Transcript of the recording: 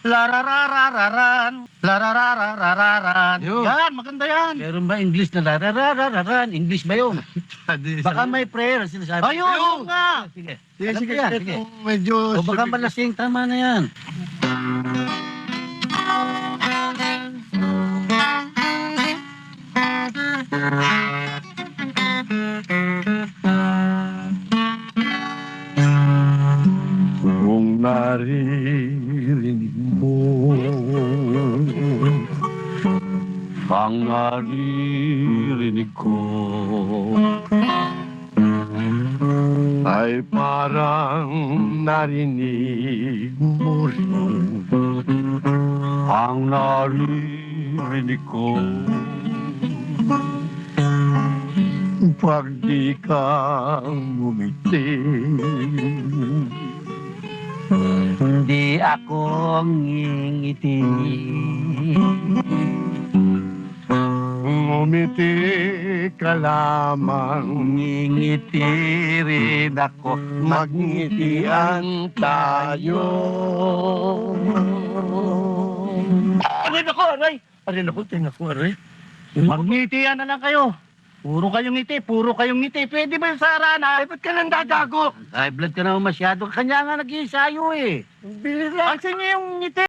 Larararararan, larararararan. Yun. Yan, maganda yan. Meron ba English na larararararan? English ba yun? Baka may prayer sinasabi. Ayun, yun nga. Sige. Sige, Alam sige, ko yan, sige. sige. Medyo... O baka malasing, tama na yan. Kung naririnig mo ang naririnig ko ay parang narinig mo rin ang naririnig ko. Pag di ka ngumiti, Hindi ako ngingiti. ngumiti ka lamang, Ngingiti rin ako. magngitian tayo. Aray ako, aray. Aray naku, tinga ko, aray. Magnitian na lang kayo. Puro kayong ngiti, puro kayong ngiti. Pwede ba yung sa arana? Ay, ba't ka nang dadago? High blood ka naman masyado. Kanya nga nag-iisayo eh. Bili lang. Pansin niyo yung ngiti.